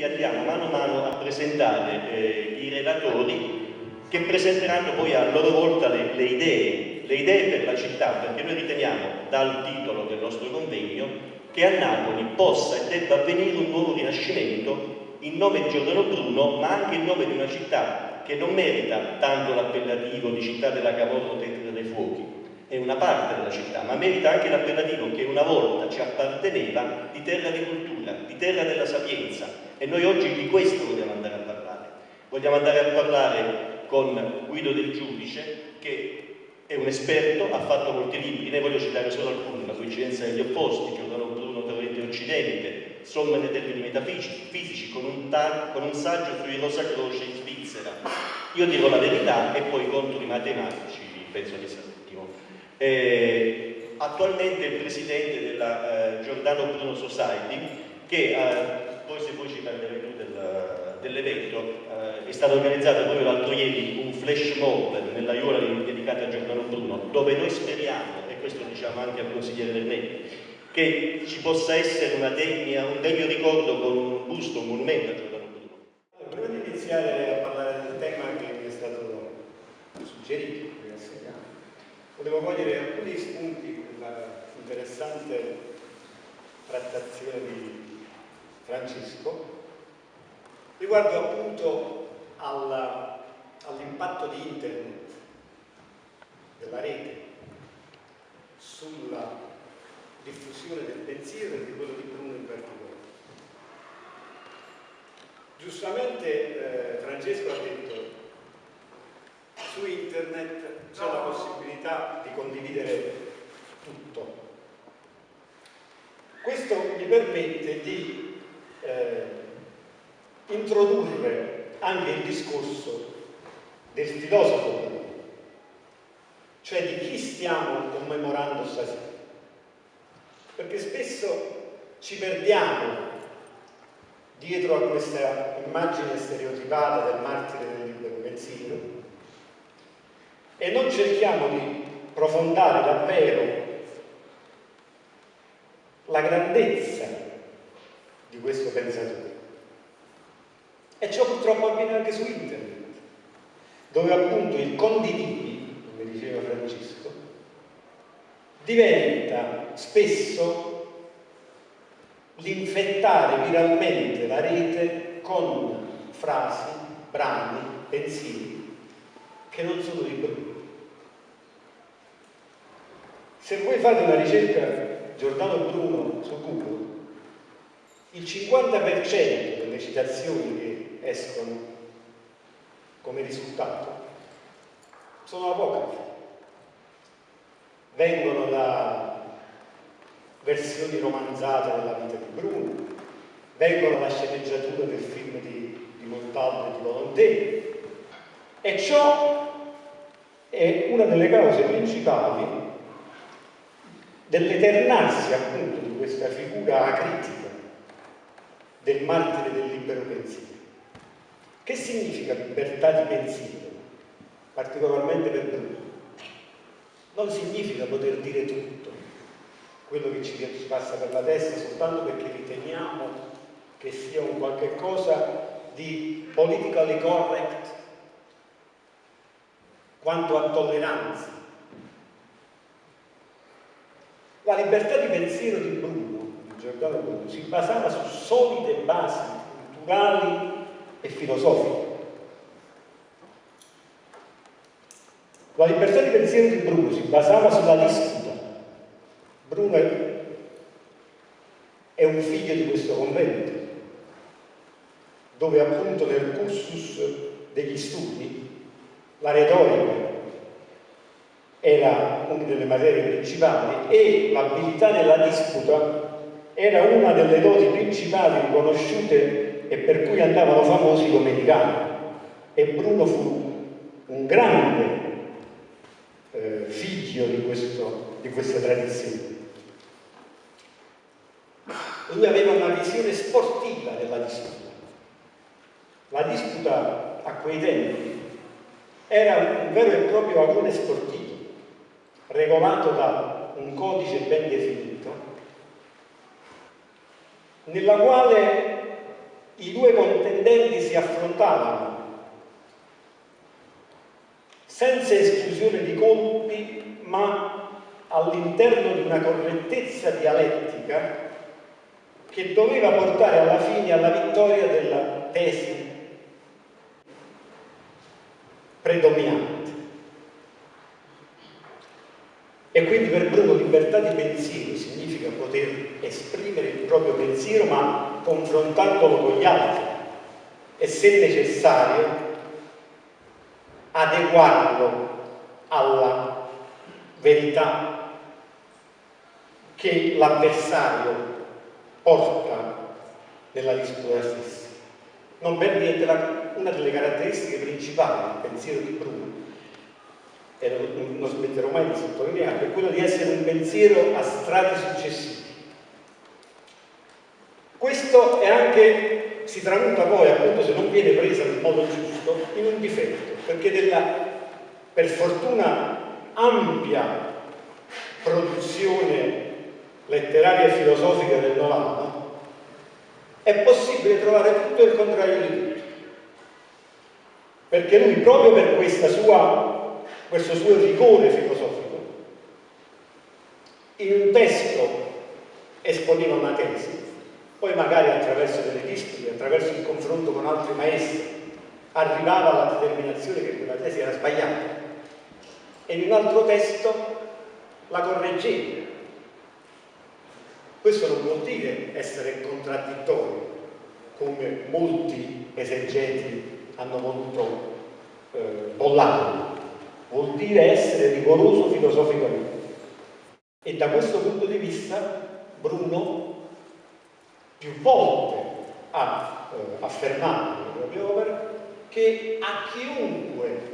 quindi andiamo mano a mano a presentare i relatori che presenteranno poi a loro volta le idee per la città, perché noi riteniamo, dal titolo del nostro convegno, che a Napoli possa e debba avvenire un nuovo rinascimento in nome di Giordano Bruno, ma anche in nome di una città che non merita tanto l'appellativo di città della camorra o terra dei fuochi, è una parte della città, ma merita anche l'appellativo che una volta ci apparteneva di terra di cultura, di terra della sapienza, e noi oggi di questo vogliamo andare a parlare. Vogliamo andare a parlare con Guido Del Giudice, che è un esperto, ha fatto molti libri, ne voglio citare solo alcuni: La coincidenza degli opposti, Giordano Bruno tra Oriente e Occidente, Somme nei termini metafisici, con un saggio sui Rosa Croce in Svizzera. Io dirò la verità e poi contro i matematici penso che sia l'ultimo. Attualmente è il presidente della Giordano Bruno Society, che poi se poi ci parlerai tu dell'evento, è stato organizzato proprio l'altro ieri un flash mob nella Iola dedicata a Giordano Bruno, dove noi speriamo, e questo diciamo anche al consigliere Vernetti, che ci possa essere una degna, un degno ricordo con un busto, un monumento a Giordano Bruno. Prima di iniziare a parlare del tema che mi è stato suggerito, volevo cogliere alcuni spunti della interessante trattazione di Francesco riguardo appunto all'impatto di internet, della rete, sulla diffusione del pensiero e di quello di Bruno in particolare. Giustamente Francesco ha detto: su internet c'è la possibilità di condividere tutto. Questo mi permette di introdurre anche il discorso del filosofo, cioè di chi stiamo commemorando stasera, perché spesso ci perdiamo dietro a questa immagine stereotipata del martire del libero pensiero e non cerchiamo di profondare davvero la grandezza di questo pensatore. E ciò purtroppo avviene anche su internet, dove appunto il condividi, come diceva Francesco, diventa spesso l'infettare viralmente la rete con frasi, brani, pensieri che non sono di Bruno. Se voi fate una ricerca Giordano Bruno su Google, il 50% delle citazioni che escono come risultato sono apocrife, vengono da versioni romanzate della vita di Bruno, vengono dalla sceneggiatura del film di Montalvo e di Volonté, e ciò è una delle cause principali dell'eternarsi appunto di questa figura acritica del martire del libero pensiero. Che significa libertà di pensiero, particolarmente per Bruno? Non significa poter dire tutto quello che ci passa per la testa soltanto perché riteniamo che sia un qualche cosa di politically correct quanto a tolleranza. La libertà di pensiero di Bruno, di Giordano Bruno, si basava su solide basi culturali e filosofiche. La libertà di pensiero di Bruno si basava sulla disputa. Bruno è un figlio di questo convento, dove appunto nel cursus degli studi la retorica era una delle materie principali e l'abilità nella disputa era una delle doti principali riconosciute e per cui andavano famosi come i cani. E Bruno fu un grande figlio di questa tradizione. Lui aveva una visione sportiva della disputa. La disputa a quei tempi era un vero e proprio agone sportivo, regolato da un codice ben definito, nella quale i due contendenti si affrontavano senza esclusione di colpi, ma all'interno di una correttezza dialettica che doveva portare alla fine alla vittoria della tesi predominante. E quindi per Bruno libertà di pensiero significa poter esprimere il proprio pensiero, ma confrontandolo con gli altri e, se necessario, adeguarlo alla verità che l'avversario porta nella disputa stessa. Non per niente una delle caratteristiche principali del pensiero di Bruno, e non smetterò mai di sottolineare, è quello di essere un pensiero a strati successivi. Questo è anche, si tramuta poi, appunto, se non viene presa nel modo giusto, in un difetto, perché della, per fortuna, ampia produzione letteraria e filosofica del Novanta, è possibile trovare tutto il contrario di tutto. Perché lui, proprio per questo suo rigore filosofico, in un testo esponeva una tesi, poi magari attraverso delle dispute, attraverso il confronto con altri maestri, arrivava alla determinazione che quella tesi era sbagliata, e in un altro testo la correggeva. Questo non vuol dire essere contraddittorio, come molti esegeti hanno voluto bollarlo. Vuol dire essere rigoroso filosoficamente. E da questo punto di vista Bruno più volte ha affermato nelle proprie opere che a chiunque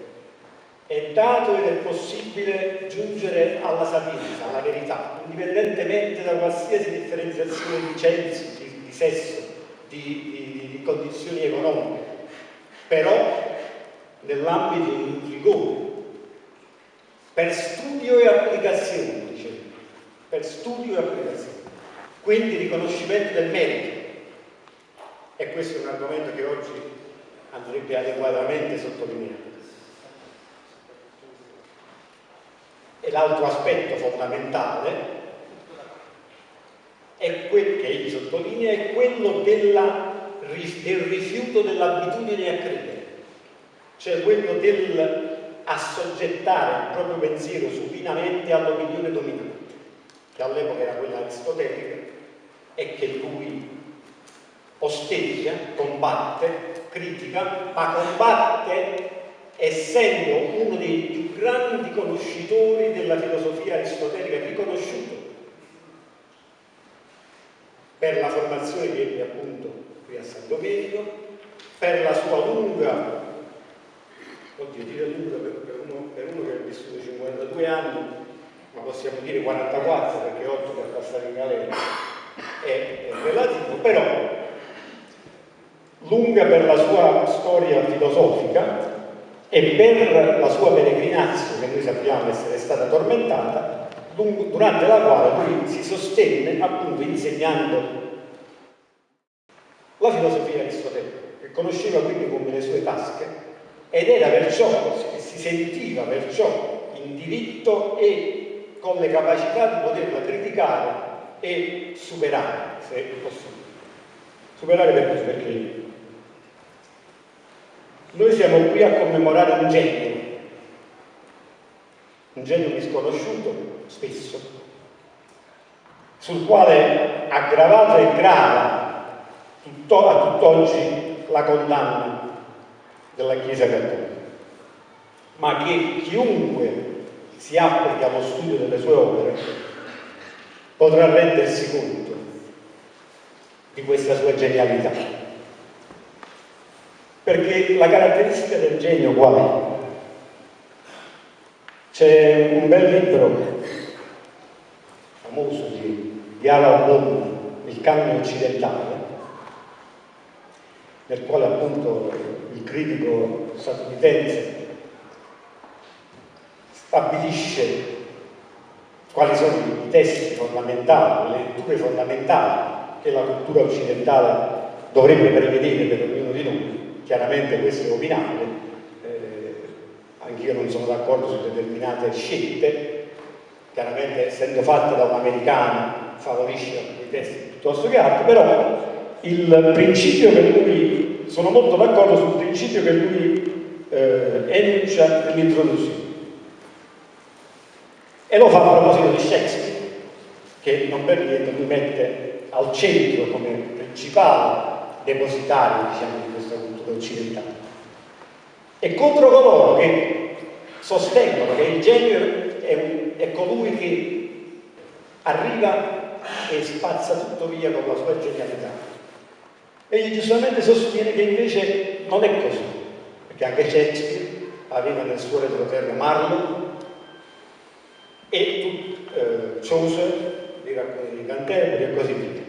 è dato ed è possibile giungere alla sapienza, alla verità, indipendentemente da qualsiasi differenziazione di censo, di sesso, di condizioni economiche, però nell'ambito di un rigore, per studio e applicazione, dicevo, per studio e applicazione, quindi riconoscimento del merito. E questo è un argomento che oggi andrebbe adeguatamente sottolineato. E l'altro aspetto fondamentale è quello che egli sottolinea, è quello del rifiuto dell'abitudine a credere, cioè quello del assoggettare il proprio pensiero supinamente all'opinione dominante, che all'epoca era quella aristotelica e che lui osteggia, combatte, critica, ma combatte essendo uno dei più grandi conoscitori della filosofia aristotelica, riconosciuto per la formazione che ebbe appunto qui a San Domenico, per la sua lunga, oddio dire lunga per uno che ha vissuto 52 anni, ma possiamo dire 44 perché oggi per passare in galera è relativo, però lunga per la sua storia filosofica e per la sua peregrinazio, che noi sappiamo essere stata tormentata, durante la quale lui si sostenne appunto insegnando la filosofia aristotelica, che conosceva quindi come le sue tasche, ed era perciò, si sentiva perciò in diritto e con le capacità di poterla criticare e superare, se è possibile. Superare perché noi siamo qui a commemorare un genio misconosciuto spesso, sul quale ha gravato e grava a tutt'oggi la condanna della Chiesa Cattolica, ma che chiunque si applichi allo studio delle sue opere potrà rendersi conto di questa sua genialità. Perché la caratteristica del genio qual è? C'è un bel libro famoso di Harald Bloom, Il canone occidentale, nel quale appunto il critico statunitense stabilisce quali sono i testi fondamentali, le letture fondamentali che la cultura occidentale dovrebbe prevedere per ognuno di noi. Chiaramente questo è opinabile, anch'io non sono d'accordo su determinate scelte, chiaramente essendo fatte da un americano favorisce alcuni testi piuttosto che altri, però il principio che lui, sono molto d'accordo sul principio che lui enuncia nell'introduzione. E lo fa a proposito di Shakespeare, che non per niente lui mette al centro come principale depositario, diciamo, di questa cultura occidentale. E contro coloro che sostengono che il genio è colui che arriva e spazza tutto via con la sua genialità. Egli giustamente sostiene che invece non è così, perché anche Shakespeare aveva nel suo retroterra Marlowe e Chaucer, i racconti di Canterbury e così via.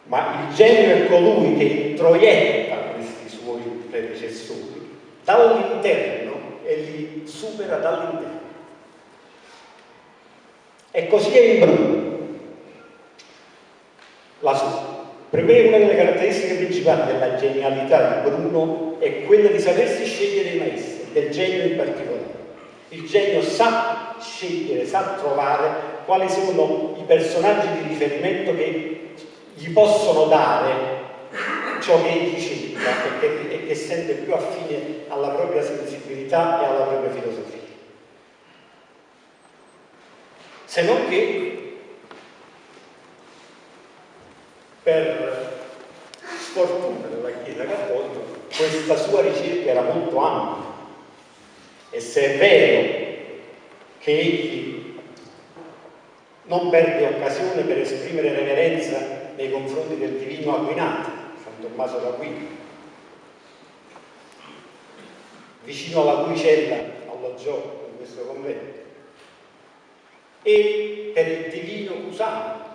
Ma il genio è colui che introietta questi suoi predecessori dall'interno e li supera dall'interno. E così è in Bruno. Per me una delle caratteristiche principali della genialità di Bruno è quella di sapersi scegliere i maestri, del genio in particolare. Il genio sa scegliere, sa trovare quali sono i personaggi di riferimento che gli possono dare ciò che egli cerca e che sente più affine alla propria sensibilità e alla propria filosofia. Se non che per sfortuna della Chiesa Cattolica questa sua ricerca era molto ampia, e se è vero che egli non perde occasione per esprimere reverenza nei confronti del divino Aquinato, San Tommaso d'Aquino, vicino alla cui cella alloggiò in questo convento, e per il divino Cusano,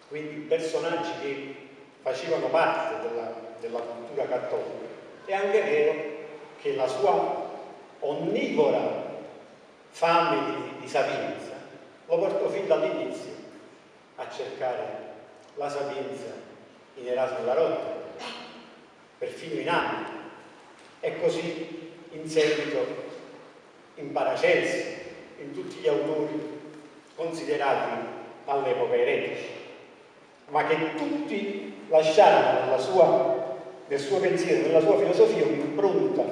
quindi personaggi che facevano parte della cultura cattolica. È anche vero che la sua onnivora fame di sapienza lo portò fin dall'inizio a cercare la sapienza in Erasmo da Rotterdam, perfino in anni, e così in seguito in Paracelso, in tutti gli autori considerati all'epoca eretici, ma che tutti lasciarono nel suo pensiero, nella sua filosofia, un'impronta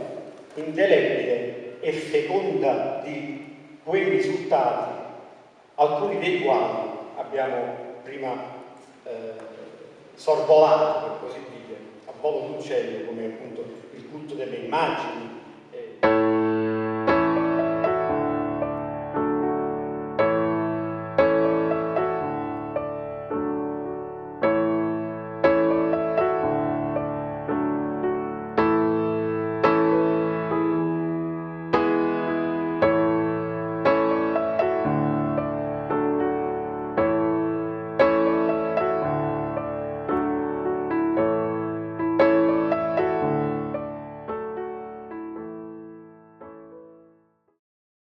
indelebile e feconda di quei risultati, alcuni dei quali abbiamo prima sorvolato, per così dire, a volo d'uccello, come appunto il culto delle immagini,